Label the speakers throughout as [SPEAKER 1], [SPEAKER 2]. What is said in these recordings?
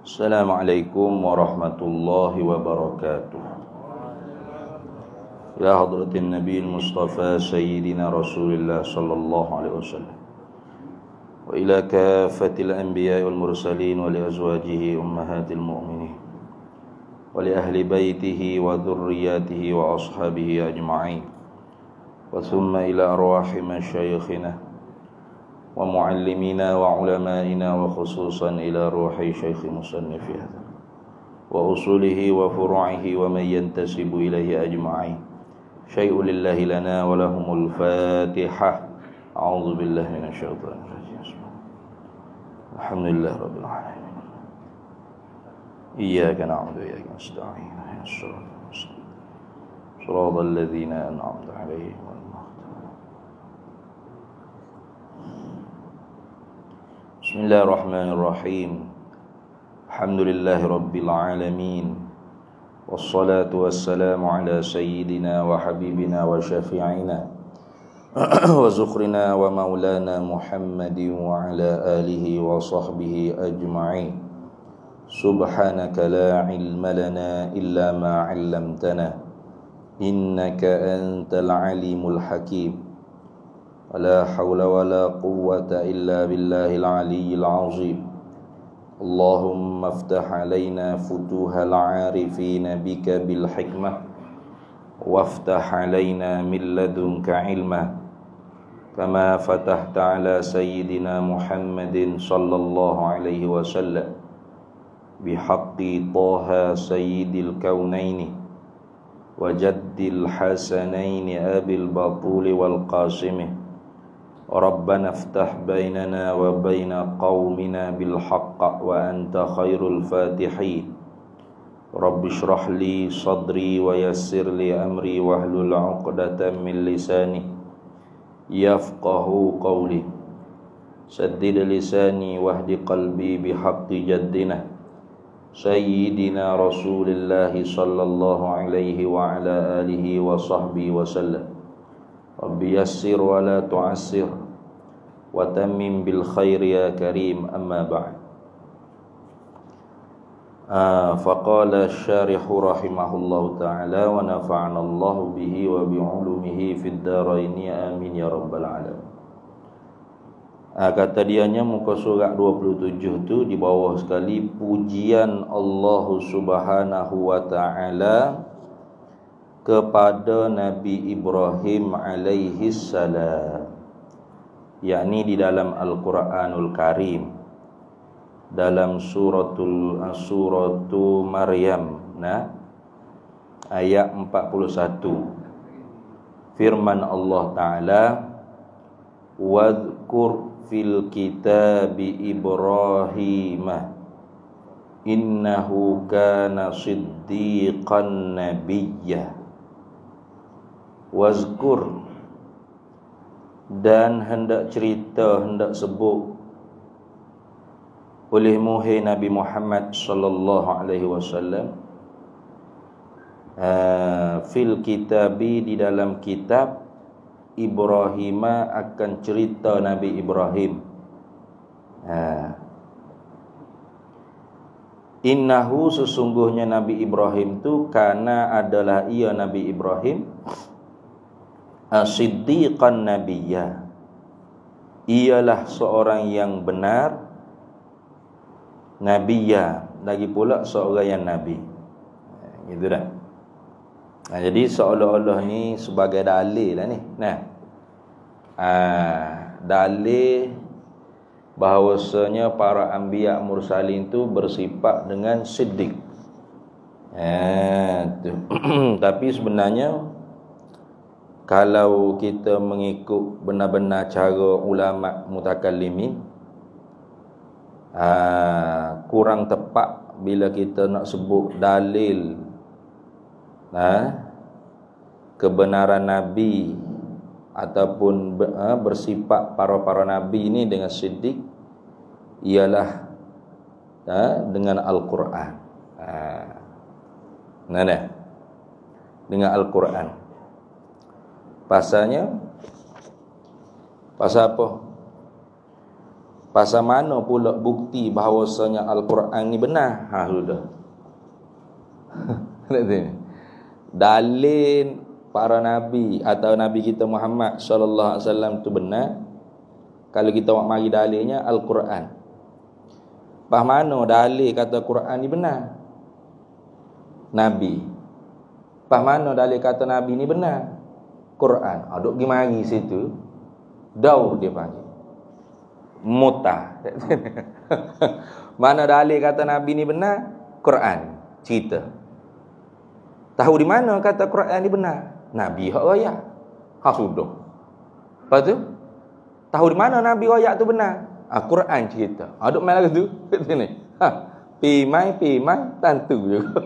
[SPEAKER 1] Assalamualaikum warahmatullahi wabarakatuh. Ya hadratin Nabi Mustafa Sayyidina Rasulullah sallallahu alaihi wasallam wa ila kafatil anbiya wal mursalin wa li azwajihi ummahatil mu'minin wa li ahli baitihi wa dhurriyyatihi wa ashabihi ajma'in wa thumma ila arwahi masyayikhina wa muallimina wa ulama'ina wa khususan ila ruhi syekh musannif hadha wa usulihi wa furu'ihi wa man yantasibu ilaihi ajma'in. Syai'un lillahi lana wa lahumul fatihah. A'udzu billahi minasyaitonir rajim. Alhamdulillah rabbil alamin. Iyyaka na'budu wa iyyaka nasta'in. Shiratal ladzina an'amta 'alaihim. Bismillahirrahmanirrahim. Alhamdulillahi rabbil alamin. Wassalatu wassalamu ala sayyidina wa habibina wa syafi'ina wa zukhrina wa maulana Muhammadin wa ala alihi wa sahbihi ajma'in. Subhanaka la ilma lana illa ma 'allamtana innaka antal alimul hakim. ولا حول ولا قوة إلا بالله العلي العظيم. اللهم افتح علينا فتوح العارفين بك بالحكمة وافتح علينا من لدنك علما كما فتحت على سيدنا محمد صلى الله عليه وسلم بحق طه سيد الكونين وجد الحسنين أبي البطول والقاسم. ربنا افتح بيننا وبين قومنا بالحق وأنت خير الفاتحين. رب اشرح لي صدري ويسر لي أمري واحلل عقدة من لساني يفقه قولي. سدد لساني واهد قلبي بحق جدنا سيدنا رسول الله صلى الله عليه وعلى آله وصحبه وسلم. Rabbi yassir wa la tu'assir wa tammim bil khair ya karim, amma ba'd. Faqala asy-syarih rahimahullahu ta'ala wa nafa'ana Allahu bihi wa bi'ulumihi fid dharain amin ya rabbal alamin. Kata dianya muka surat 27 tu di bawah sekali, pujian Allah Subhanahu wa ta'ala kepada Nabi Ibrahim alaihi salam, yakni di dalam Al-Quranul Karim, dalam suratu Maryam, ayat 41, firman Allah Ta'ala, wadhkur fil kitabi Ibrahim innahu kana siddiqan nabiyyah. Wazkur, dan hendak cerita, hendak sebut oleh muhai Nabi Muhammad sallallahu alaihi wasallam, fil kitabi, di dalam kitab, Ibrahim, akan cerita Nabi Ibrahim. Innahu, sesungguhnya Nabi Ibrahim tu, kana adalah ia Nabi Ibrahim, as-siddiqan nabiyyah, ialah seorang yang benar, nabiyyah, lagi pula seorang yang nabi. Gitu dah. Jadi seolah-olah ni sebagai dalil lah ni. Dalil bahawasanya para anbiya mursalin tu bersifat dengan siddiq. Tapi sebenarnya kalau kita mengikut benar-benar cara ulama mutakallimin, kurang tepat bila kita nak sebut dalil kebenaran Nabi ataupun bersifat para Nabi ini dengan siddiq, ialah dengan Al-Quran. Dengan Al-Quran. Pasal apa? Pasal mana pula bukti bahawasanya Al-Quran ni benar? Sudah. Dalil para nabi atau nabi kita Muhammad sallallahu alaihi wasallam tu benar. Kalau kita nak mari dalilnya Al-Quran. Pas mana dalil kata Quran ni benar? Nabi. Pas mana dalil kata nabi ni benar? Quran. Duk pergi mari situ. Daur dia panggil. Mutah. Mana dalil kata nabi ni benar? Quran. Cerita. Tahu di mana kata Quran ni benar? Nabi hak royak. Sudah. Lepas tu tahu di mana Nabi royak tu benar? Quran cerita. Duk main lagu tu. Kat sini. Pimai tentu juga.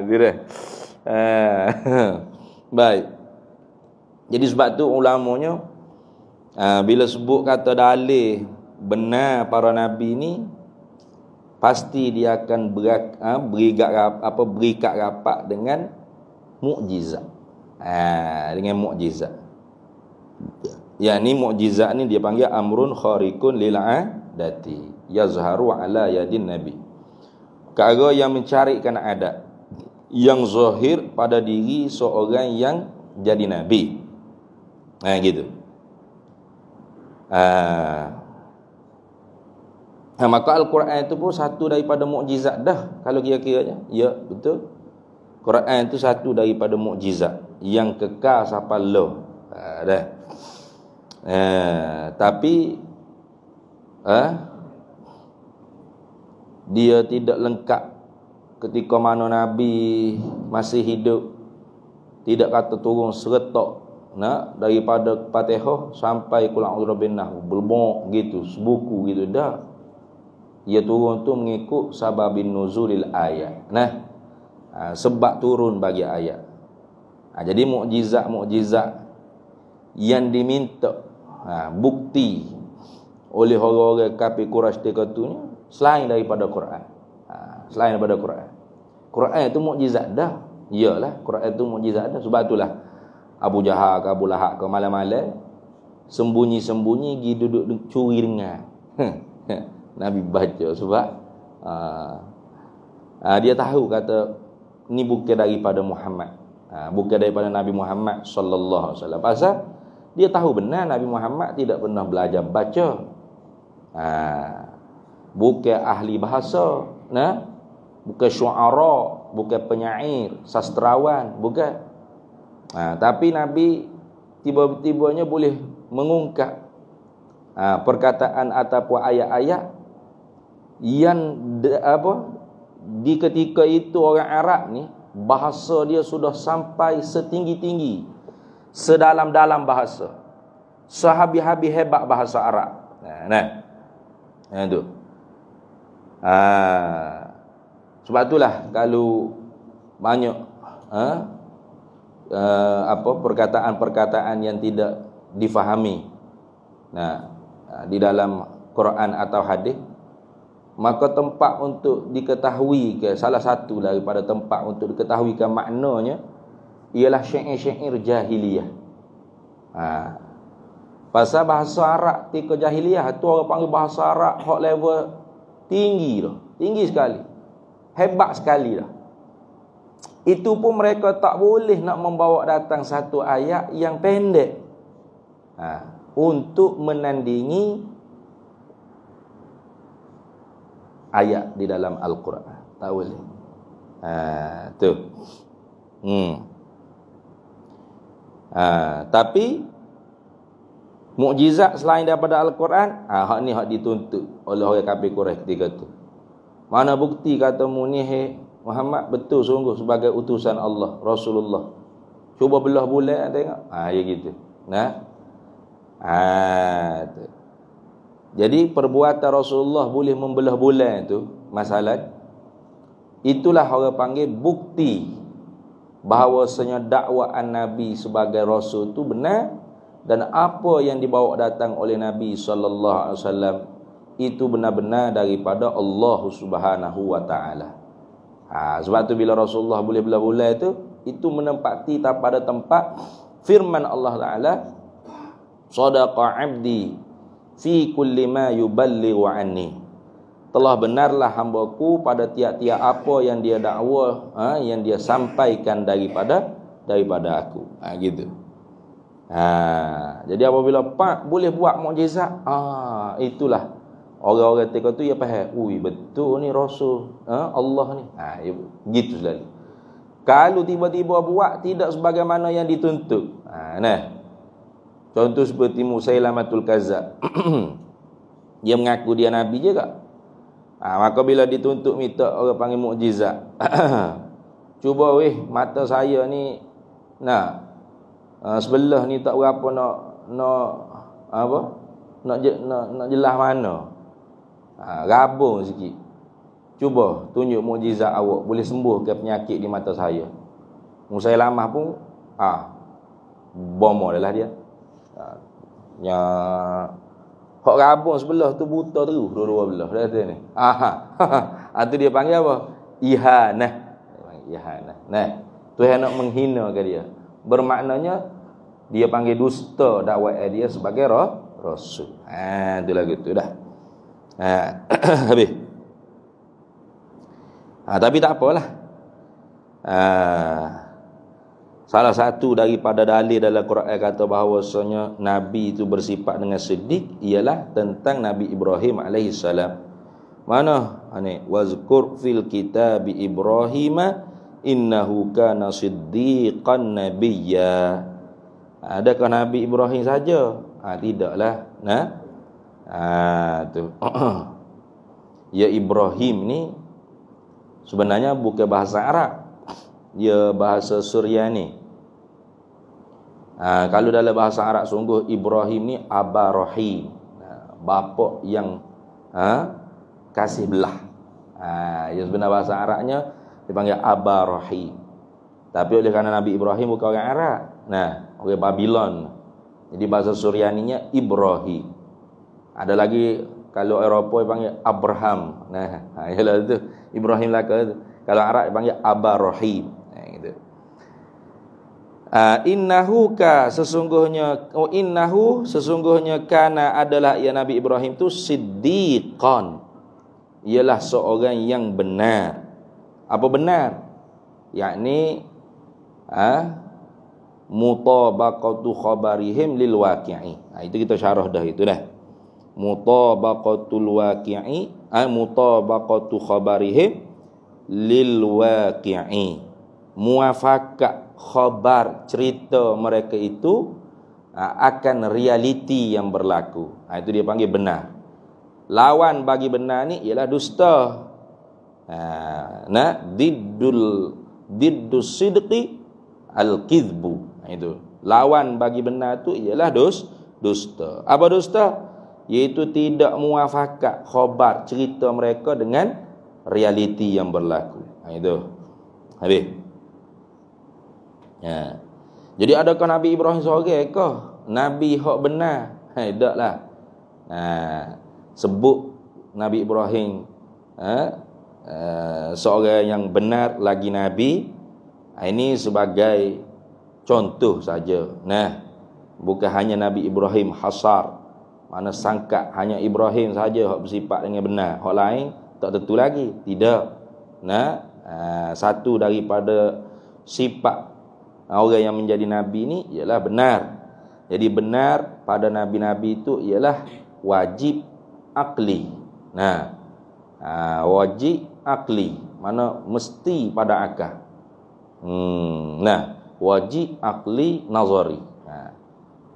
[SPEAKER 1] Dia dah. Baik. Jadi sebab tu ulamanya bila sebut kata dalil benar para nabi ni, pasti dia akan berikat rapat dengan mukjizat. Dengan mukjizat. Ni mukjizat ni dia panggil amrun khariqun lil adati yazharu ala yadin nabi. Perkara yang mencarikan adat, yang zahir pada diri seorang yang jadi nabi. Gitu. Maka Al-Quran itu pun satu daripada mukjizat dah kalau kira-kiranya. Ya, betul. Quran itu satu daripada mukjizat yang kekal sampai lo. Dah. Tapi dia tidak lengkap ketika mana Nabi masih hidup. Tidak kata turun seretak daripada Fatihah sampai Qul a'udzu birabbin nas, belmok gitu, sebuku gitu dah. Ia turun tu mengikut sababin nuzulil ayat. Sebab turun bagi ayat. Jadi mukjizat yang diminta bukti oleh orang-orang kafir Quraisy ketika tu ni selain daripada Quran. Selain daripada Quran. Quran itu mukjizat dah. Iyalah, Quran itu mukjizat dah. Sebab itulah Abu Jahal ke Abu Lahab ke malam-malam sembunyi-sembunyi pergi duduk curi dengar. Nabi baca sebab dia tahu kata ni bukan daripada Muhammad. Bukan daripada Nabi Muhammad sallallahu alaihi wasallam. Pasal dia tahu benar Nabi Muhammad tidak pernah belajar baca. Bukan ahli bahasa, bukan syuara, bukan penyair, sastrawan, bukan. Tapi Nabi tiba-tibanya boleh mengungkap perkataan ataupun ayat-ayat yang di ketika itu orang Arab ni bahasa dia sudah sampai setinggi-tinggi, sedalam-dalam bahasa, sehabis-habis hebat bahasa Arab. Itu. Sebab itulah kalau banyak perkataan-perkataan yang tidak difahami di dalam Quran atau hadis, maka tempat untuk diketahui salah satu daripada tempat untuk diketahuikan maknanya ialah syair-syair jahiliyah. Pasal bahasa Arab ketika jahiliyah tu orang panggil bahasa Arab hak level tinggi dah, tinggi sekali, hebat sekali dah. Itu pun mereka tak boleh nak membawa datang satu ayat yang pendek untuk menandingi ayat di dalam Al-Quran. Tak boleh. Tu. Tapi mukjizat selain daripada Al-Quran, hak ni hak dituntut oleh orang kafir Quraisy ketika tu. Mana bukti kata Munih Muhammad betul sungguh sebagai utusan Allah, Rasulullah. Cuba belah bulan tengok. Ya gitu. Jadi perbuatan Rasulullah boleh membelah bulan tu, masalah itulah orang panggil bukti bahawasanya dakwaan Nabi sebagai Rasul tu benar, dan apa yang dibawa datang oleh Nabi sallallahu alaihi wasallam itu benar-benar daripada Allah Subhanahu wa taala. Sebab tu bila Rasulullah boleh belah bulan itu menempati pada tempat firman Allah Taala, sadaqa abdi fi kulli ma yuballighu anni. Telah benarlah hamba-Ku pada tiap-tiap apa yang dia dakwa, yang dia sampaikan daripada aku. Gitu. Jadi apabila Pak boleh buat mukjizat, itulah orang-orang ketika tu dia faham, ui betul ni Rasul Allah ni. Gitu selalu. Kalau tiba-tiba buat tidak sebagaimana yang dituntut. Contoh seperti Musailamatul Kazzab. Dia mengaku dia nabi juga. Maka bila dituntut minta orang panggil mukjizat. Cuba mata saya ni sebelah ni tak berapa nak jelas mana. Rabung sikit. Cuba tunjuk mukjizat awak boleh sembuh ke penyakit di mata saya. Musailamah pun bomo dah dia. Hak rabung sebelah tu buta terus dua-dua belah dah kata ni. Itu dia panggil apa? Ihanah. Tuhan nak menghinakan dia. Bermaknanya dia panggil dusta dakwah dia sebagai rasul. Itulah gitu dah. Habis. Tapi tak apalah. Salah satu daripada dalil dalam Quran kata bahawasanya Nabi itu bersifat dengan siddiq ialah tentang Nabi Ibrahim alaihissalam. Mana? Wazkur fil kitab Ibrahim innahu kana siddiqan nabiyya. Adakah Nabi Ibrahim saja? Tidaklah. Tu. Ya Ibrahim ni sebenarnya bukan bahasa Arab. Ia bahasa Suryani. Kalau dalam bahasa Arab sungguh Ibrahim ni Aba Rahim, bapa yang kasih belah. Ya sebenarnya bahasa Arabnya dipanggil Aba Rahim. Tapi oleh kerana Nabi Ibrahim bukan orang Arab, orang Babylon, jadi bahasa Suryaninya Ibrahim. Ada lagi kalau Eropah dipanggil Abraham. Ialah itu Ibrahim lah ke. Kalau Arab dipanggil Aba Rahim. Gitu. Innahu sesungguhnya kana adalah ya Nabi Ibrahim tu siddiqan, ialah seorang yang benar. Apa benar? Yakni mutabaqatu khabarihim lil waqi'i. Itu kita syarah dah itu dah. Mutabaqatul waqi'i, mutabaqatu khabarihim lil waqi'i. Muafakat khabar cerita mereka itu akan realiti yang berlaku. Itu dia panggil benar. Lawan bagi benar ni ialah dusta. Diddus sidqi al-kidhbu. Itu. Lawan bagi benar tu ialah dusta. Apa dusta? Iaitu tidak muafakat khabar cerita mereka dengan realiti yang berlaku. Itu. Habis. Jadi adakah Nabi Ibrahim seorang ke? Nabi hak benar? Taklah. Sebut Nabi Ibrahim seorang yang benar lagi Nabi. Ini sebagai contoh saja. Bukan hanya Nabi Ibrahim hasar, mana sangka hanya Ibrahim saja hak bersifat dengan benar, hak lain tak tentu lagi. Tidak. Satu daripada sifat orang yang menjadi nabi ni ialah benar. Jadi benar pada nabi-nabi itu ialah wajib akli. Wajib akli, mana mesti pada akal. Wajib akli nazari.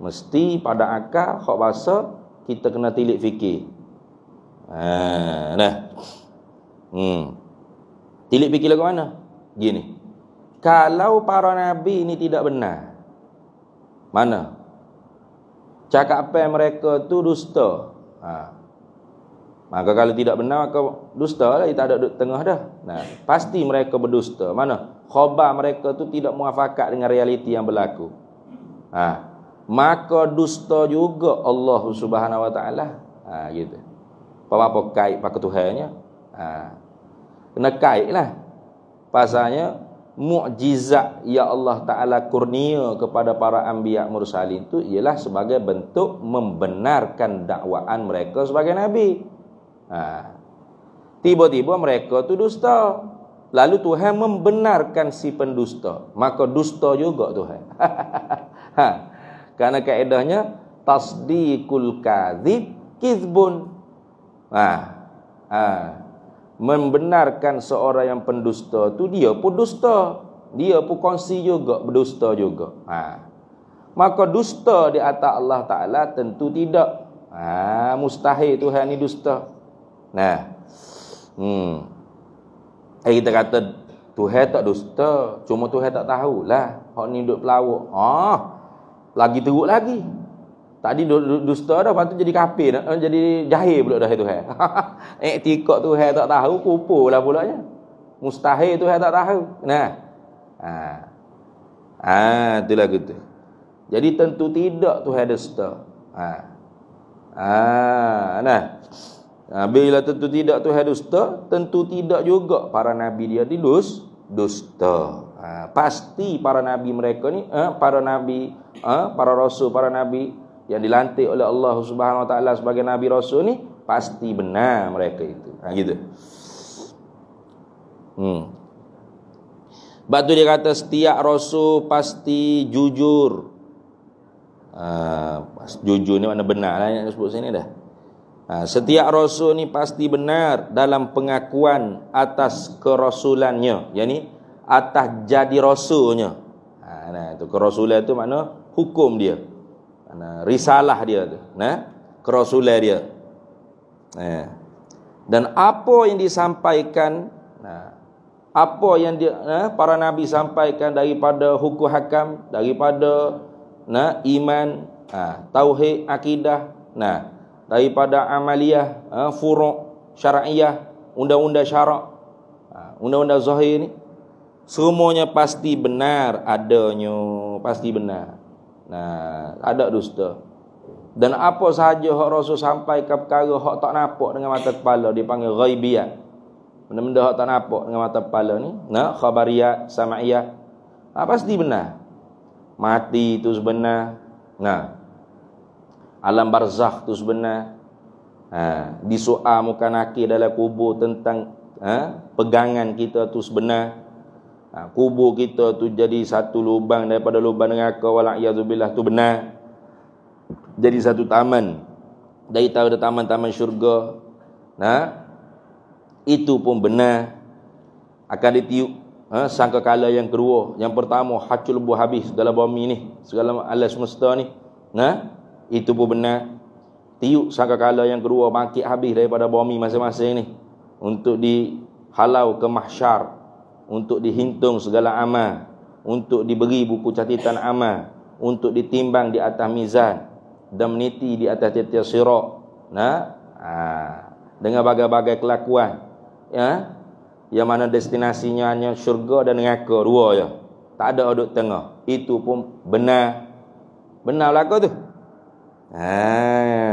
[SPEAKER 1] Mesti pada akal, hak bahasa kita kena tilik fikir. Tilik fikir lagu mana? Gini. Kalau para nabi ini tidak benar, mana? Cakapan mereka tu dusta. Maka kalau tidak benar, maka dusta lah. Dia tak ada tengah dah. Pasti mereka berdusta. Mana? Khabar mereka tu tidak muafakat dengan realiti yang berlaku. Maka dusta juga Allah Subhanahu Wa Taala. Gitu. Apa-apa kait pakai Tuhannya. Kena kait lah. Pasalnya mukjizat yang Allah Ta'ala kurnia kepada para anbiya mursalin itu ialah sebagai bentuk membenarkan dakwaan mereka sebagai nabi. Tiba-tiba mereka tu dusta. Lalu Tuhan membenarkan si pendusta, maka dusta juga Tuhan. Karena kaedahnya tasdiqul kadzib kizbun. Membenarkan seorang yang pendusta tu dia pun dusta, dia pun kongsi juga berdusta juga. Maka dusta di atas Allah Ta'ala tentu tidak. Mustahil Tuhan ni dusta. Kita kata Tuhan tak dusta, cuma Tuhan tak tahulah hak ni duk pelawak. Lagi teruk lagi. Tadi dusta dah, lepas tu jadi kafir, jadi jahil pula dah Tuhan. Tikak Tuhan tak tahu, kupulah pulanya. Mustahil Tuhan tak tahu. Itulah gitu. Jadi tentu tidak Tuhan dusta. Bila tentu tidak Tuhan dusta, tentu tidak juga para nabi dia dusta. Pasti para nabi mereka ni, para nabi, para rasul, para nabi yang dilantik oleh Allah Subhanahu Wa Taala sebagai nabi rasul ni pasti benar mereka itu. Gitu. Sebab tu dia kata setiap rasul pasti jujur. Jujur ni makna benar lah yang sebut sini dah. Setiap rasul ni pasti benar dalam pengakuan atas kerasulannya, yakni atas jadi rasulnya. Itu kerasulan itu makna hukum dia, risalah dia tu, kerasulan dia. Dan apa yang disampaikan, apa yang para nabi sampaikan daripada hukum hakam, daripada iman, tauhid, akidah, daripada amaliyah, furu' syar'iyah, undang-undang syarak, undang-undang zahir ni, semuanya pasti benar adanya, pasti benar. Ada dusta. Dan apa sahaja hak Rasul sampaikan perkara hak tak nampak dengan mata kepala dipanggil ghaibiyah. Benda-benda hak tak nampak dengan mata kepala ni, khabariyah, sama'iyah, pasti benar. Mati itu sebenar. Alam barzakh tu sebenar. Disoal muka nakir dalam kubur tentang pegangan kita tu sebenar. Kubur kita tu jadi satu lubang daripada lubang neraka, wala'iyadzubillah, tu benar. Jadi satu taman daripada taman-taman syurga. Itu pun benar. Akan ditiup sangkakala yang kedua. Yang pertama hacul lebuh habis segala bumi ni, segala alam semesta ni. Itu pun benar. Tiup sangkakala yang kedua bangkit habis daripada bumi masing-masing ni, untuk dihalau ke mahsyar, untuk dihitung segala amal, untuk diberi buku catatan amal, untuk ditimbang di atas mizan dan meniti di atas titik sirat. Dengan bagai-bagai kelakuan, yang mana destinasinya hanya syurga dan neraka, dua je, tak ada duduk tengah. Itu pun benar. Benar lah kau tu.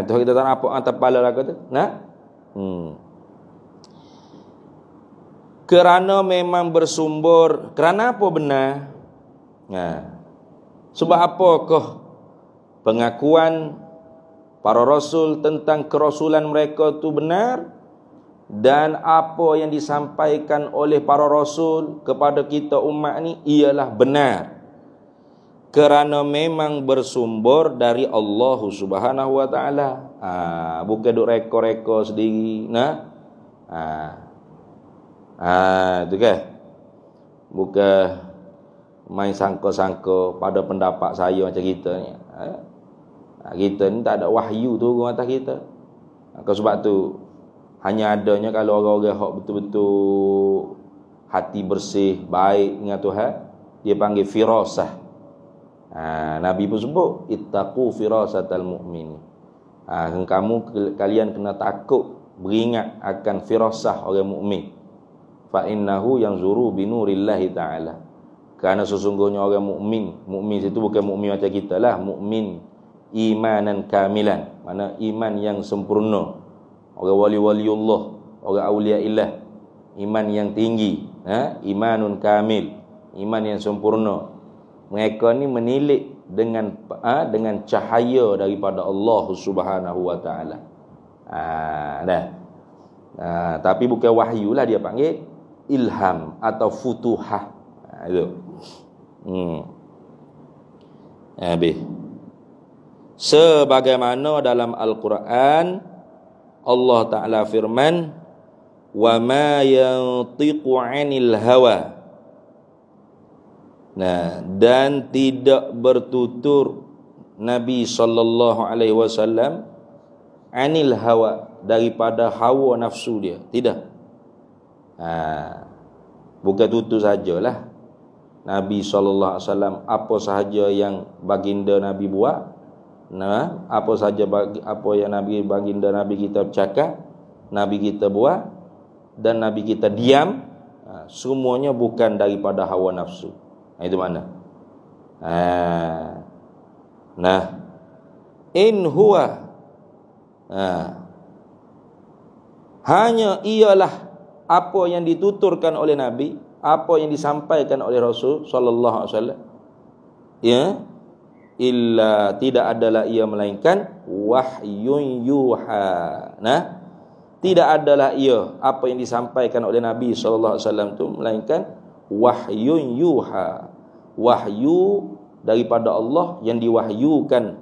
[SPEAKER 1] Tu kita tak nampak atas kepala lah kau tu. Kerana memang bersumber. Kerana apa benar? Sebab apakah pengakuan para rasul tentang kerasulan mereka tu benar, dan apa yang disampaikan oleh para rasul kepada kita umat ni ialah benar. Kerana memang bersumber dari Allah Subhanahu Wa Taala. Bukan duk reka-reka sendiri. Itu kan. Bukan main sangka-sangka pada pendapat saya macam kita ni. Kita ni tak ada wahyu tu atas kita. Sebab tu hanya adanya kalau orang-orang hak betul-betul hati bersih, baik dengan Tuhan, dia panggil firasah. Nabi pun sebut ittaqu firasatal mu'min. Kalian kena takut, beringat akan firasah orang mukmin. Fa innahu yanzuru binurillahi ta'ala. Kerana sesungguhnya orang mukmin itu bukan mukmin macam kita lah, mukmin imanan kamilan, mana iman yang sempurna. Orang wali-waliullah, orang auliaillah, iman yang tinggi, imanun kamil, iman yang sempurna. Mereka ni menilik dengan cahaya daripada Allah Subhanahu wa taala. Tapi bukan wahyu lah, dia panggil ilham atau futuhah. Itu. Habis. Sebagaimana dalam Al-Quran Allah Ta'ala firman, wa ma yantiqu 'anil hawa. Dan tidak bertutur Nabi sallallahu alaihi wasallam anil hawa, daripada hawa nafsu dia. Tidak. Bukan tutur sajalah. Nabi sallallahu alaihi wasallam apa sahaja yang baginda Nabi buat, apa saja apa yang baginda Nabi kita cakap, Nabi kita buat, dan Nabi kita diam, semuanya bukan daripada hawa nafsu. Itu mana? In huwa, hanya ialah apa yang dituturkan oleh Nabi, apa yang disampaikan oleh Rasul sallallahu alaihi wasallam, ya, illa, tidak adalah ia melainkan wahyun yuha. Tidak adalah ia, apa yang disampaikan oleh Nabi sallallahu alaihi wasallam itu, melainkan wahyun yuha, wahyu daripada Allah yang diwahyukan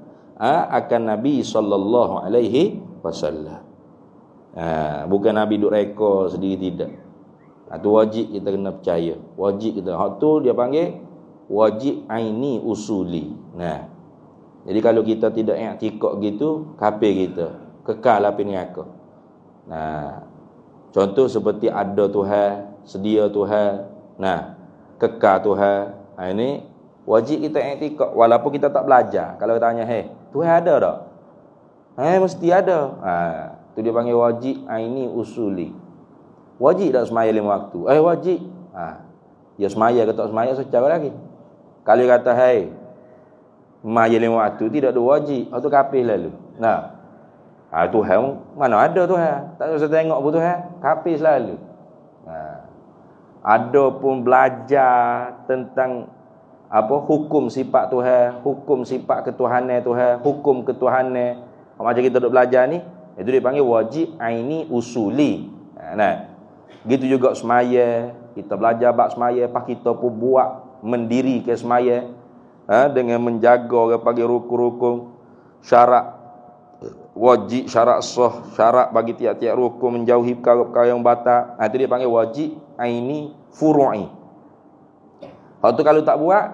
[SPEAKER 1] akan Nabi sallallahu alaihi wasallam. Bukan Nabi duk reka sendiri, tidak. Itu wajib kita kena percaya. Wajib kita. Hak tu dia panggil wajib aini usuli. Jadi kalau kita tidak i'tikad gitu, kafir kita, kekal api neraka. Contoh seperti ada Tuhan, sedia Tuhan, kekal Tuhan. Ini wajib kita i'tikad walaupun kita tak belajar. Kalau tanya, Tuhan ada tak? Mesti ada. Tu dia panggil wajib aini usuli. Wajib tak semaya 5 waktu? Wajib. Ya semaya ke tak semaya secara lagi. Kalau kata semaya 5 waktu tidak ada wajib, itu kafir lalu. Tuhan mana ada Tuhan? Tak usah tengok pun Tuhan, kafir selalu. Ada pun belajar tentang hukum sifat Tuhan, hukum sifat ketuhanan Tuhan, hukum ketuhanan. Macam kita duk belajar ni, itu dipanggil wajib aini usuli. Gitu juga semaya, kita belajar bab semaya, pas kita pun buat mendiri ke semaya, dengan menjaga orang panggil rukun-rukun, syarat wajib, syarat sah, syarat bagi tiap-tiap rukun, menjauhi perkara-perkara yang batal. Itu dia panggil wajib aini furu'i. Hak tu kalau tak buat,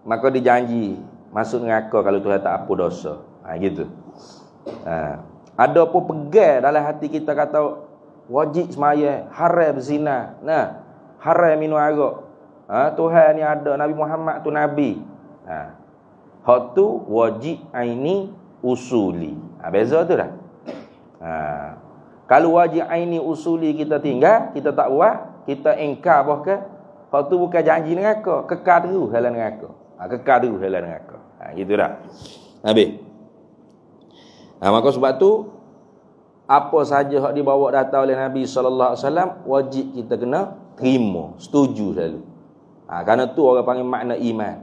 [SPEAKER 1] maka dijanji masuk neraka kalau Tuhan tak apa dosa. Gitu. Ada pun pegang dalam hati kita kata wajib semaya, haram berzina, haram minum arak. Tuhan ni ada, Nabi Muhammad tu nabi. Hak tu wajib aini usuli. Beza tu dah. Kalau wajib aini usuli kita tinggal, kita tak buat, kita ingkar bahkan, hak tu bukan janji neraka, kekal terus dalam neraka. Kekal terus dalam neraka. Gitu dah. Habis. Maka sebab tu apa saja hak dibawa datang oleh Nabi sallallahu alaihi wasallam wajib kita kena terima, setuju selalu. Kerana tu orang panggil makna iman.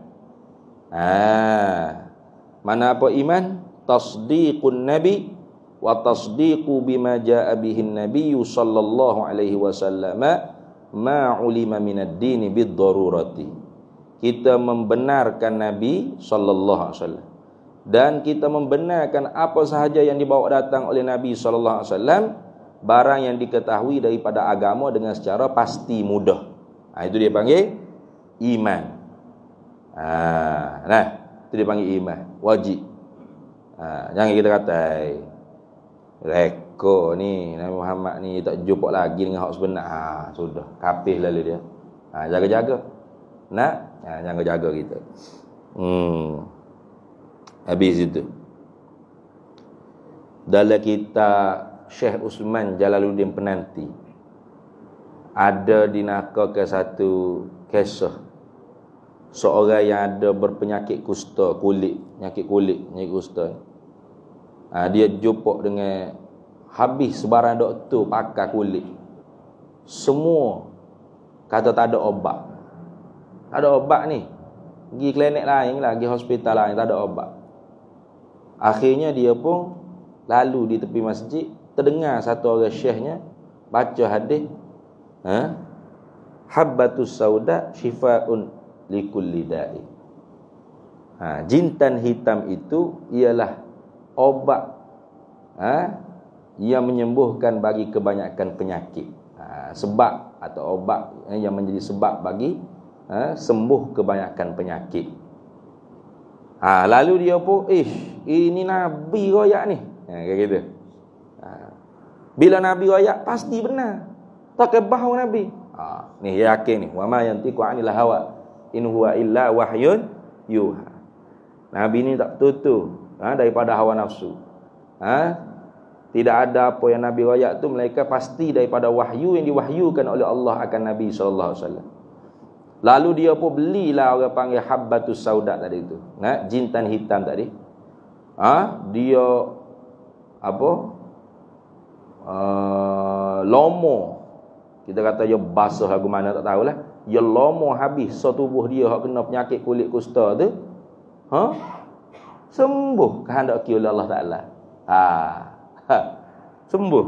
[SPEAKER 1] Mana apa iman? Tasdiqun nabi wa tasdiqu bima jaa bihi an-nabiy sallallahu alaihi wasallam ma ulima minad din bid-darurati. Kita membenarkan Nabi sallallahu alaihi wasallam dan kita membenarkan apa sahaja yang dibawa datang oleh Nabi sallallahu alaihi wasallam, barang yang diketahui daripada agama dengan secara pasti mudah. Itu dia panggil iman. Itu dia panggil iman, wajib. Jangan kita kata reka ni Nabi Muhammad ni tak jumpa lagi dengan hak sebenar. Sudah kafir lalu dia. Jaga-jaga. Jaga-jaga kita. Habis itu. Dalam kitab Syekh Usman Jalaluddin Penanti ada dinakal satu kisah seorang yang ada berpenyakit kusta kulit, penyakit kusta. Dia jumpa dengan habis sebarang doktor pakar kulit. Semua kata tak ada obat. tak ada obat ni. Pergi klinik lain lah, pergi hospital lain, tak ada obat. Akhirnya dia pun lalu di tepi masjid, terdengar satu orang syekhnya baca hadis, habbatus sauda shifaun likulli da'i. Jintan hitam itu ialah obat yang menyembuhkan bagi kebanyakan penyakit. Sebab atau obat yang menjadi sebab bagi sembuh kebanyakan penyakit. Lalu dia pun, ini Nabi royak ni. Kayak gitu. Bila Nabi royak, pasti benar. Tak kebahau Nabi. Ni yakin ni. Wa ma yantiqu 'anil hawa in huwa illa wahyun yuha. Nabi ni tak tutu daripada hawa nafsu. Tidak ada apa yang Nabi royak tu melainkan pasti daripada wahyu yang diwahyukan oleh Allah akan Nabi sallallahu alaihi wasallam. Lalu dia pun belilah orang panggil habbatus sauda tadi tu. Jintan hitam tadi. Dia apa? Lomo. Kita kata dia basah lagu mana tak tahulah. Dia lomo habis setubuh dia hak kena penyakit kulit kusta tu. Sembuh kehendaki oleh Allah Taala. Sembuh.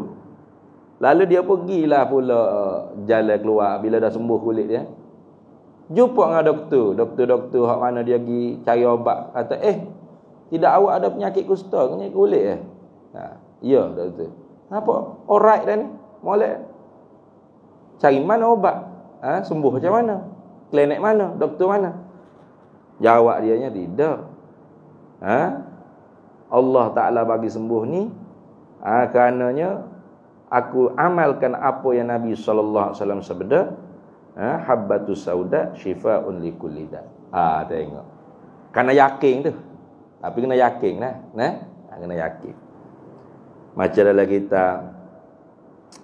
[SPEAKER 1] Lalu dia pergilah pula jalan keluar bila dah sembuh kulit dia. Jumpa dengan doktor hak mana dia pergi cari obat, kata tidak awak ada penyakit kusta, penyakit kulit ya doktor. Apa? Alright dah ni. Molek. Cari mana obat? Sembuh macam mana? Klinik mana? Doktor mana? Jawab dianya tidak. Allah Ta'ala bagi sembuh ni karenanya aku amalkan apa yang Nabi sallallahu alaihi wasallam sabda, habbatus sauda shifaun likulli da. Tengok. Kena yakin tu. Tapi kena yakin lah. Kena yakin. Macam dalam kitab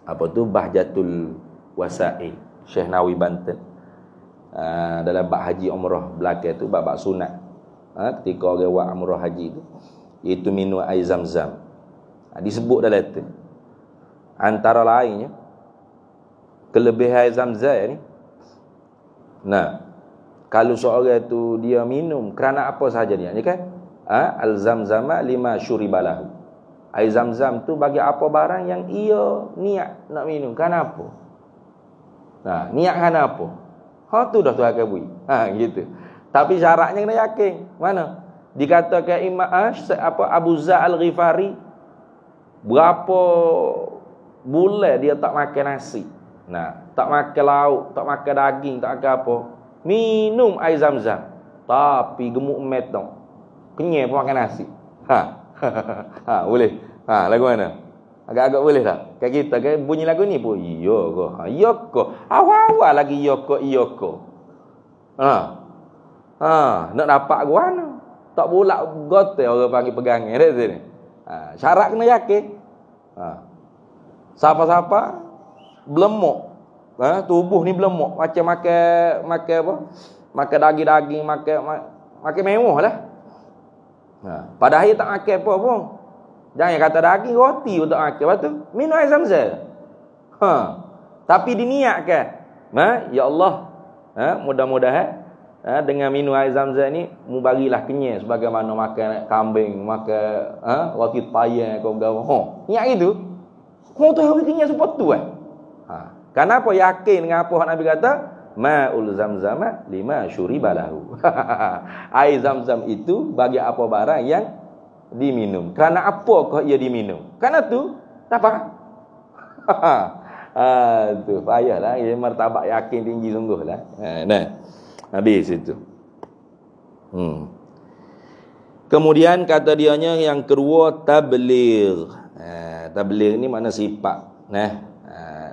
[SPEAKER 1] apa tu Bahjatul Wasail Syekh Nawawi Banten. Dalam bab haji umrah belakang tu bab sunat. Ketika orang buat umrah haji tu, iaitu minum air Zam-Zam. Disebut dalam tu. Antara lainnya kelebihan air Zam-Zam ni. Kalau seorang tu dia minum kerana apa sahaja dia kan? Al-Zamzama lima syuribalahu. Air Zam-Zam tu bagi apa barang yang ia niat nak minum. Kenapa? Niat kenapa? Tu dah Tuhan kabui. Gitu. Tapi syaratnya kena yakin. Mana? Dikatakan Imam Abu Za Al-Ghifari berapa bulan dia tak makan nasi. Tak makan lauk, tak makan daging, tak makan apa. Minum air Zam-Zam. Tapi gemuk met tau. Kenyang pun makan nasi. Boleh. Lagu mana? Agak-agak boleh tak? Kayak kita kan bunyi lagu ni pun iya ke? Iya ke? Awal-awal lagi iya ke? Nak dapat ke mana? Tak pula gote orang panggil pegangan kat sini. Syarat kena yakin. Siapa-siapa belemuk. Tubuh ni belemuk macam makan apa? Makan daging-daging, makan mewah lah. Padahal tak makan apa pun. Jangan kata daging, roti pun tak makan. Lepas tu minum air Zam-Zam. Tapi diniatkan, ya Allah, mudah-mudahan dengan minum air Zam-Zam ni mu bagilah kenyang sebagaimana makan kambing, makan roti payang kau gawa. Niat gitu. Kau tu hari kenyang seperti tu Kenapa yakin dengan apa Nabi kata? Ma'ul Zamzama lima syuribalahu. Air Zam-Zam itu bagi apa barang yang diminum. Kerana apakah ia diminum? Kerana tu apa? Tu payahlah, ia martabat yakin tinggi sungguhlah. Habis itu. Kemudian kata dianya yang kedua tabligh. Tabligh ni makna sifat.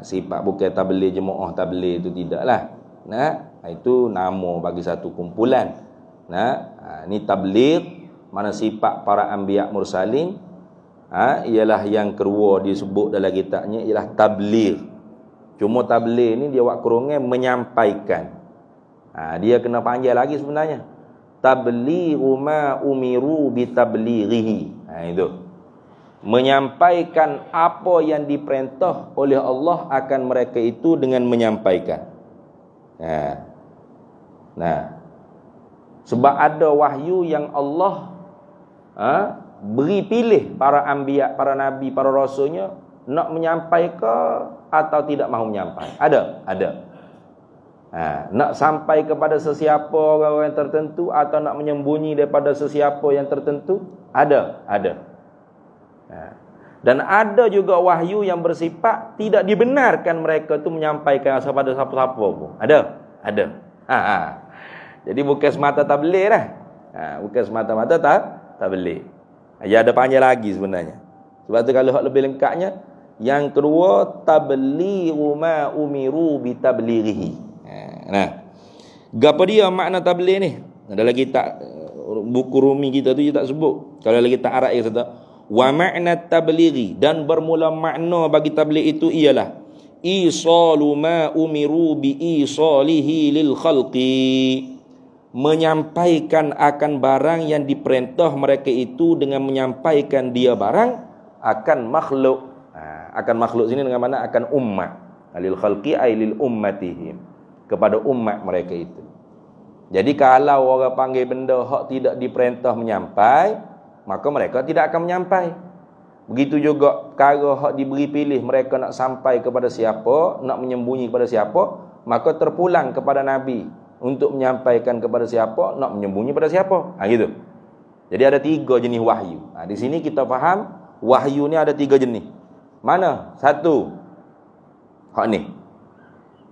[SPEAKER 1] Sifat bukan tabligh jemaah tabligh itu tidaklah. Itu nama bagi satu kumpulan. Ni tabligh mana sifat para anbiya mursalin. Ialah yang kedua disebut dalam kitabnya ialah tabligh. Cuma tabligh ni dia buat kurungan menyampaikan. Dia kena panggil lagi sebenarnya. Tablighu ma umiru bitablighihi. Itu. Menyampaikan apa yang diperintah oleh Allah akan mereka itu dengan menyampaikan. Nah, sebab ada wahyu yang Allah beri pilih para anbiya, para nabi, para rasulnya nak menyampaikan atau tidak mahu menyampai. Ada. Nak sampai kepada sesiapa orang yang tertentu atau nak menyembunyi daripada sesiapa yang tertentu, ada. Dan ada juga wahyu yang bersifat tidak dibenarkan mereka tu menyampaikan kepada siapa-siapa pun. Ada. Jadi bukan semata tabligh dah. Bukan semata-mata tabligh. Ya, ada panjang lagi sebenarnya. Sebab tu kalau hak lebih lengkapnya, yang kedua, tablighu ma umiru bi tablighihi. Nah, gapo dia makna tabligh ni? Dalam kitab buku Rumi kita tu dia tak sebut. Kalau lagi tak Arab dia kata wa ma'na tablighi, dan bermula makna bagi tabligh itu ialah isalu ma umiru bi isalihi lil khalqi, menyampaikan akan barang yang diperintah mereka itu dengan menyampaikan dia barang akan makhluk. Akan makhluk sini dengan mana? Akan umat. Lil khalqi ay lil ummatihim, kepada umat mereka itu. Jadi kalau orang panggil benda hak tidak diperintah menyampai, maka mereka tidak akan menyampai. Begitu juga perkara hak diberi pilih mereka nak sampai kepada siapa, nak menyembunyi kepada siapa, maka terpulang kepada Nabi untuk menyampaikan kepada siapa, nak menyembunyi kepada siapa. Gitu. Jadi ada 3 jenis wahyu. Di sini kita faham wahyu ni ada 3 jenis. Mana? 1. Hak ni.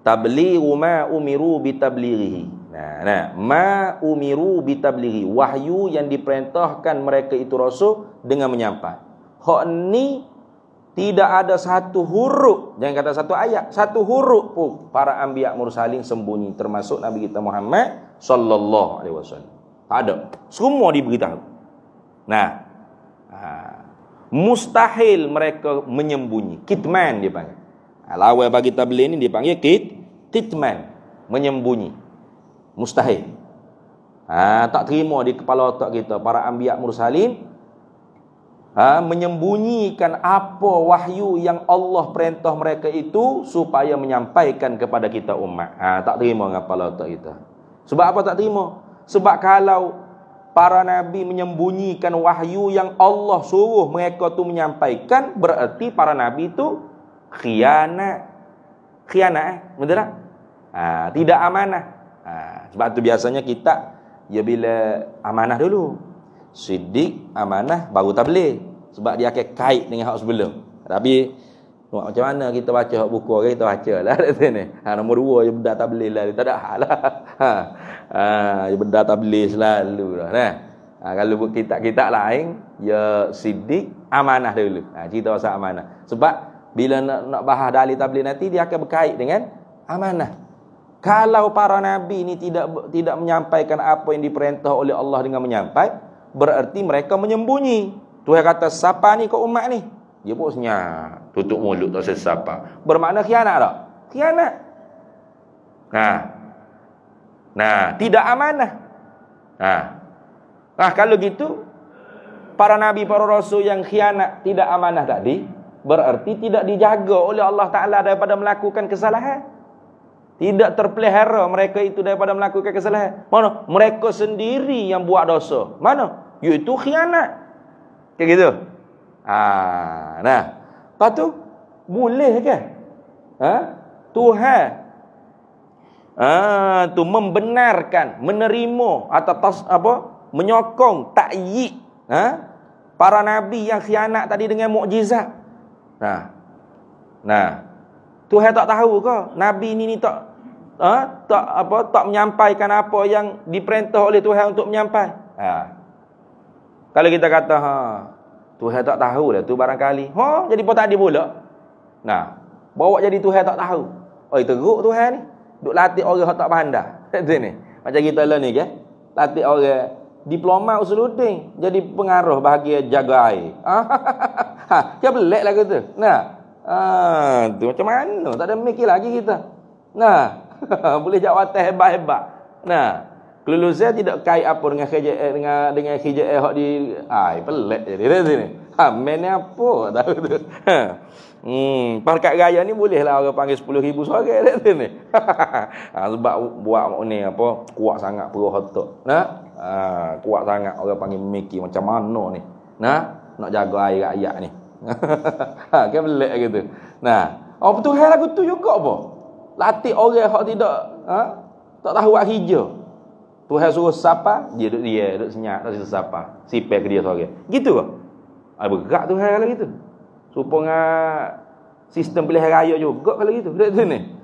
[SPEAKER 1] Tablighu ma umiru bi tablighihi. Nah, ma umiru bi tablighi, wahyu yang diperintahkan mereka itu rasul dengan menyampai. Hak ni tidak ada satu huruf, jangan kata satu ayat, satu huruf pun para anbiya mursalin sembunyi, termasuk Nabi kita Muhammad sallallahu alaihi wasallam. Tak ada. Semua diberitahu. Nah, mustahil mereka menyembunyi. Kitman dia panggil. Lawan bagi tabligh ni dia panggil kitman, menyembunyi. Mustahil. Tak terima di kepala otak kita para anbiya mursalin menyembunyikan apa wahyu yang Allah perintah mereka itu supaya menyampaikan kepada kita umat. Tak terima dengan kepala otak kita. Sebab apa tak terima? Sebab kalau para nabi menyembunyikan wahyu yang Allah suruh mereka tu menyampaikan, berarti para nabi itu khianat, betul tak? Tidak amanah. Sebab tu biasanya kita bila amanah dulu, siddiq, amanah, baru tabligh. Sebab dia akan kait dengan hak sebelum. Tapi macam mana kita baca hak buku orang, kita baca lah kat sini. Nombor 2 je benda tabligh lah, tak ada hal lah. Dia benda tabligh selalu lah. Kalau kitab-kitab lain, ya siddiq, amanah dulu. Cerita pasal amanah. Sebab bila nak bahas dalil tabligh nanti, dia akan berkait dengan amanah. Kalau para nabi ini tidak menyampaikan apa yang diperintah oleh Allah dengan menyampai, berarti mereka menyembunyi. Tuhan kata, siapa ni kau umat ni? Dia pun senyap, tutup mulut, tak sesiapa. Bermakna khianat tak? Khianat. Nah, tidak amanah. Kalau gitu, para nabi, para rasul yang khianat, tidak amanah tadi, berarti tidak dijaga oleh Allah Ta'ala daripada melakukan kesalahan. Tidak terpelihara mereka itu daripada melakukan kesalahan. Mana? Mereka sendiri yang buat dosa. Mana? Iaitu khianat. Kayak gitu. Lepas tu boleh ke? Tuhan tu membenarkan, menerima atau menyokong takyid para nabi yang khianat tadi dengan mukjizat. Tuhan tak tahu ke nabi ini tak menyampaikan apa yang diperintah oleh Tuhan untuk menyampai. Kalau kita kata Tuhan tak tahu dah tu barangkali. Jadi pun tak ada pula. Bawa jadi Tuhan tak tahu. Teruk Tuhan ni. Duk latih orang yang tak pandai. Ni. Macam kita lah ni ke. Latih orang diploma usuluddin jadi pengaruh bahagian jaga air. Dia pelik lah kata. Tu macam mana? Tak ada mikir lagi kita. Boleh jawatan hebat-hebat. Kelulusan tidak kait apa dengan KJS dengan KJS hak di pelik jadi dah sini. Men ni apa tahu tu. Parkat raya ni bolehlah orang panggil 10,000 seorang dah sini. Sebab buat ni apa kuat sangat perut otak. Kuat sangat orang panggil memikir macam mana ni. Nak jaga air rakyat ni. Kan pelik gitu. Apa tu hal lagu tu juga apa? Latih orang hak tidak tak tahu buat hijau. Tuhan suruh siapa, dia duduk senyap, tak siapa. Sipel ke dia seorang. Gitu ke? Bergerak Tuhan kalau gitu. Supaya sistem pilihan raya juga kalau gitu. Duduk sini.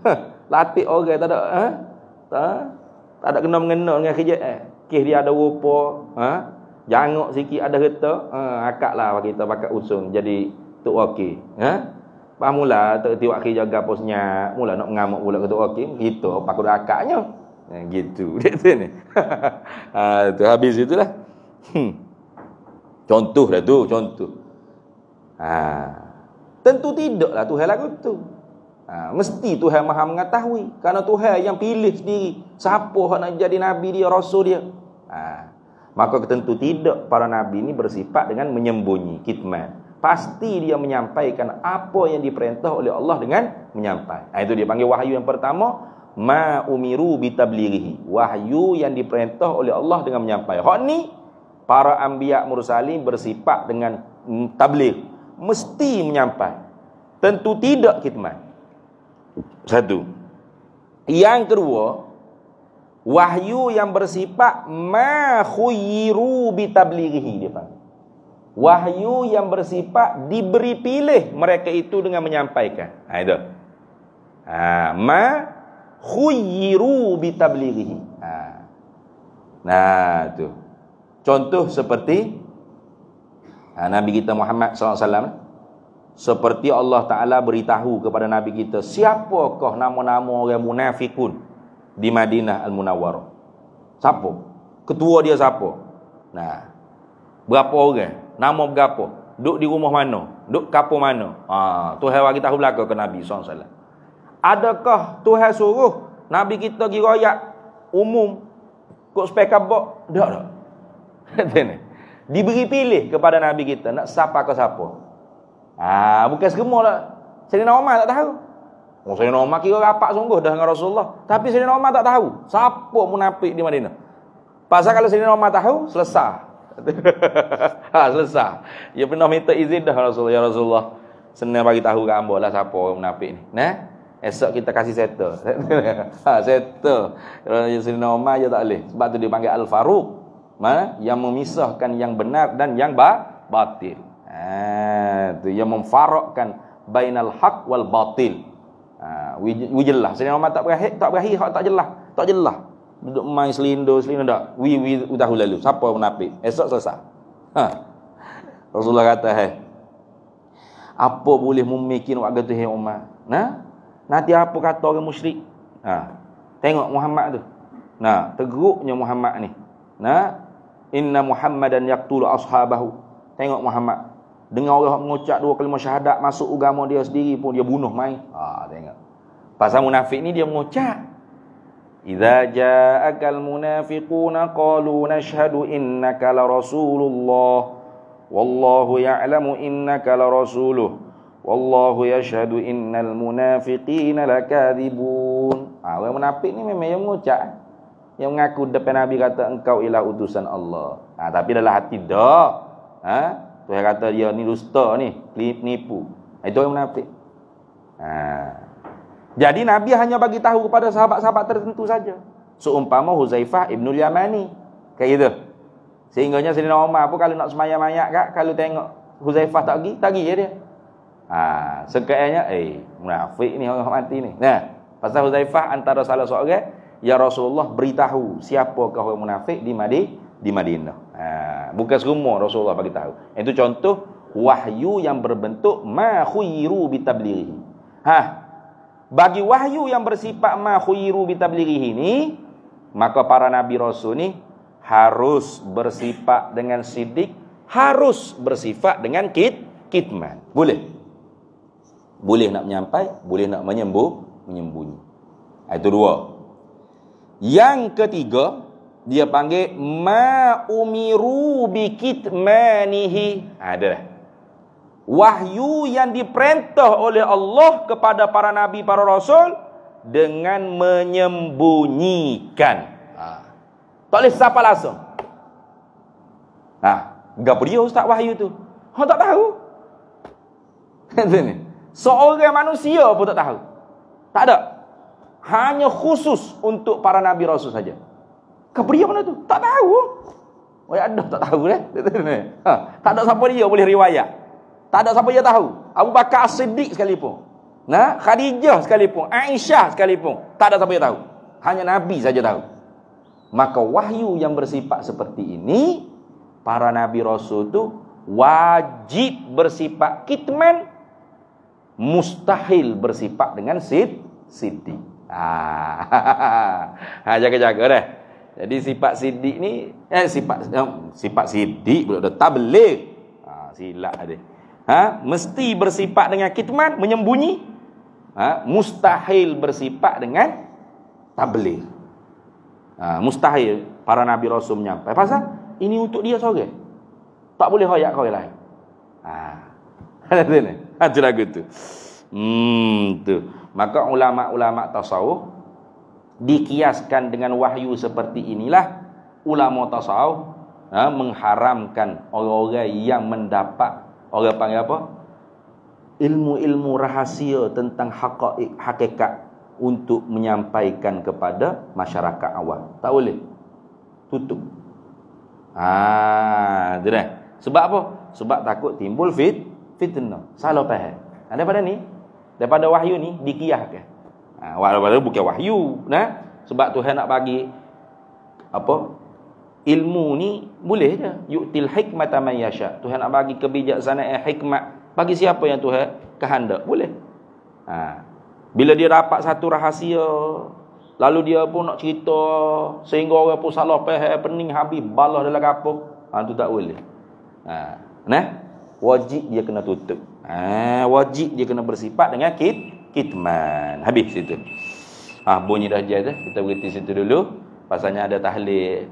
[SPEAKER 1] Latih orang tak ada tak ada kena-mengena dengan kerja. Kes dia ada rupa, jangok sikit ada kereta, akaklah kita pakai usung jadi tok wakil. Faham mula tak tiwak kerja gapo senyap, mula nak mengamuk pula ke tok wakil, gitu pakul akaknya. Gitu dia sini. Tu habis itulah. Contoh dah tu, contoh. Tentu tidaklah Tuhan lagu tu. Mesti Tuhan Maha mengetahui kerana Tuhan yang pilih sendiri siapa yang nak jadi nabi dia, rasul dia. Maka tentu tidak para nabi ini bersifat dengan menyembunyi, kitman. Pasti dia menyampaikan apa yang diperintah oleh Allah dengan menyampaikan. Itu dia panggil wahyu yang pertama. Ma umiru bitablighihi, wahyu yang diperintah oleh Allah dengan menyampaikan. Hak ni para anbiya mursalin bersifat dengan tabligh, mesti menyampaikan. Tentu tidak kitman. Satu. Yang kedua, wahyu yang bersifat ma khuyiru bitablighihi dia panggil. Wahyu yang bersifat diberi pilih mereka itu dengan menyampaikan. Itu. Ma khuyyiru bitablighihi. Tu. Contoh seperti Nabi kita Muhammad SAW. Seperti Allah Ta'ala beritahu kepada Nabi kita, siapakah nama-nama orang munafikun di Madinah Al-Munawwarah? Siapa? Ketua dia siapa? Berapa orang? Nama berapa? Duduk di rumah mana? Duduk kapur mana? Tuhan bagi tahu belaka ke Nabi SAW. Adakah Tuhan suruh Nabi kita pergi royak umum kok supaya kabak? Tak. Diberi pilih kepada Nabi kita nak siapa ke siapa. Bukan semua lah. Sayyidina Umar tak tahu. Sayyidina Umar kira rapat sungguh dah dengan Rasulullah. Tapi Sayyidina Umar tak tahu siapa munafik di Madinah. Pasal kalau Sayyidina Umar tahu, selesai. Selesai. Dia pernah minta izin dah Rasulullah. Ya Rasulullah, senang bagi tahu ke hamba lah siapa orang munafik ni. Esok kita kasih settle. Settle. Kalau Sayyidina Umar je tak boleh. Sebab tu dia panggil Al-Faruq. Yang memisahkan yang benar dan yang batil. Tu yang memfarakkan bainal haq wal batil. Jelas. Sayyidina Umar tak berakhir hak tak jelas. Tak jelas. Duduk main selindor tak. Tahu lalu siapa munafik. Esok selesai. Rasulullah kata, apa boleh memikir waktu tu Umar? Nanti apa kata orang musyrik? Tengok Muhammad tu. Teruknya Muhammad ni. Inna Muhammadan yaqtulu ashabahu. Tengok Muhammad. Dengar orang mengucap dua kalimah syahadat masuk agama dia sendiri pun dia bunuh main. Tengok. Pasal munafik ni dia mengucap. Idza ja'akal munafiquna qalu nashhadu innaka la rasulullah wallahu ya'lamu innaka la rasuluh wallahu yashhadu innal munafiqina lakadzibun. Orang munafik ni memang yang mengucap, yang mengaku depan Nabi kata engkau ialah utusan Allah. Tapi dalam hati dak. Tuhan kata dia ni dusta ni, penipu. Itu orang munafik. Jadi Nabi hanya bagi tahu kepada sahabat-sahabat tertentu saja. Seumpama Huzaifah Ibnul Yamani. Kayak gitu. Sehingganya Sayyidina Umar pun kalau nak semayang mayat kak, kalau tengok Huzaifah tak pergi je dia. Sekayanya munafik ni orang mati ni. Pasal Huzaifah antara salah seorang, ya Rasulullah beritahu siapakah orang munafik di Madinah. Bukan semua Rasulullah bagi tahu. Itu contoh wahyu yang berbentuk ma khuyiru bitablighihi. Bagi wahyu yang bersifat ma khuyiru bitablighihi ini, maka para nabi rasul ni harus bersifat dengan sidik, harus bersifat dengan kitman. Boleh nak menyampai, boleh nak menyembunyi. Itu dua. Yang ketiga, Dia panggil ma umiru bikitmanihi. Ada wahyu yang diperintah oleh Allah kepada para nabi, para rasul dengan menyembunyikan. Tak boleh siapa langsung. Gapo dia ustaz wahyu tu? Hang tak tahu. Seorang manusia pun tak tahu. Tak ada. Hanya khusus untuk para nabi rasul saja. Gapo dia mana tu? Tak tahu. Oh ya ada tak tahu dah. Tak ada siapa dia boleh riwayat. Tak ada siapa dia tahu. Abu Bakar As-Siddiq sekalipun. Khadijah sekalipun, Aisyah sekalipun, tak ada siapa yang tahu. Hanya nabi saja tahu. Maka wahyu yang bersifat seperti ini, para nabi rasul tu wajib bersifat kitman, mustahil bersifat dengan siddiq. Jaga-jaga dah. Jadi sifat siddiq ni sifat siddiq pula dah tabligh. Silap dia. Mesti bersifat dengan kitman, menyembunyi. Mustahil bersifat dengan tabligh. Mustahil para nabi rasul menyampai. Pasal ini untuk dia seorang. Tak boleh royak kau lain. Ada lagu tu. Tu. Maka ulama-ulama tasawuf dikiaskan dengan wahyu seperti inilah. Ulama tasawuf mengharamkan orang-orang yang mendapat, orang panggil apa? Ilmu-ilmu rahasia tentang hakikat untuk menyampaikan kepada masyarakat awam. Tak boleh. Tutup. Tu dah. Sebab apa? Sebab takut timbul fitnah. Salah faham. Daripada ni, daripada wahyu ni dikiaskan. Walaupun bukan wahyu, sebab Tuhan nak bagi apa? Ilmu ni boleh je. Yu'til hikmata man yasha. Tuhan nak bagi kebijaksanaan hikmat bagi siapa yang Tuhan kehendak. Boleh. Bila dia dapat satu rahasia, lalu dia pun nak cerita sehingga orang pun salah faham, pening habis, balas dalam kapur. Tu tak boleh. Wajib dia kena tutup. Wajib dia kena bersifat dengan kitman. Habis situ. Bunyi dah je. Kita berhenti situ dulu. Pasalnya ada tahlil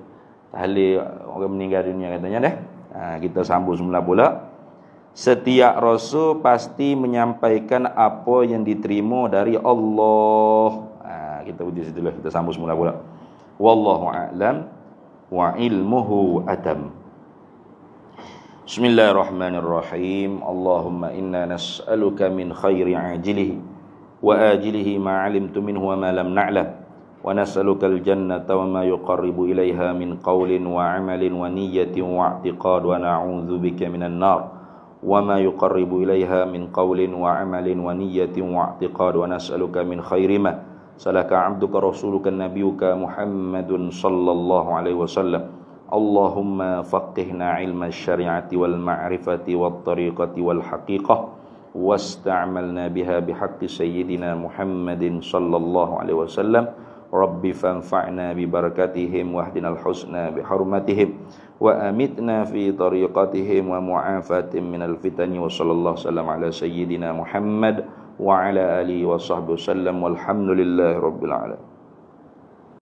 [SPEAKER 1] orang meninggal dunia katanya dah. Kita sambung semula pula. Setiap rasul pasti menyampaikan apa yang diterima dari Allah. Kita berhenti situ dulu. Kita sambung semula pula. Wallahu a'lam wa ilmuhu atam. Bismillahirrahmanirrahim. Allahumma inna nas'aluka min khairi ajilihi wa ajilihi ma 'alimtu minhu wa ma lam na'lam. Wa nas'aluka al-jannata wa ma yuqarribu ilaiha min qawlin wa 'amalin wa niyyatin wa i'tiqad wa na'udzu bika minan nar wa ma yuqarribu ilaiha min qawlin wa 'amalin wa niyyatin wa i'tiqad wa nas'aluka min khairi ma salaka 'abduka rasuluka nabiyyuka Muhammadun sallallahu alaihi wasallam. Allahumma faqihna 'ilma asy-syari'ati wal ma'rifati wat tariqati wal haqiqah wasta'malna biha bihaqqi sayyidina Muhammadin sallallahu alaihi wasallam. Rabbi fanfa'na bi barakatihim wahdinal husna bi hurmatihim wa amitna fi tariqatihim wa mu'afatin minal fitani wa sallallahu sallam ala sayyidina Muhammad wa ala alihi wa sahbihi wasallam walhamdulillahi rabbil alamin.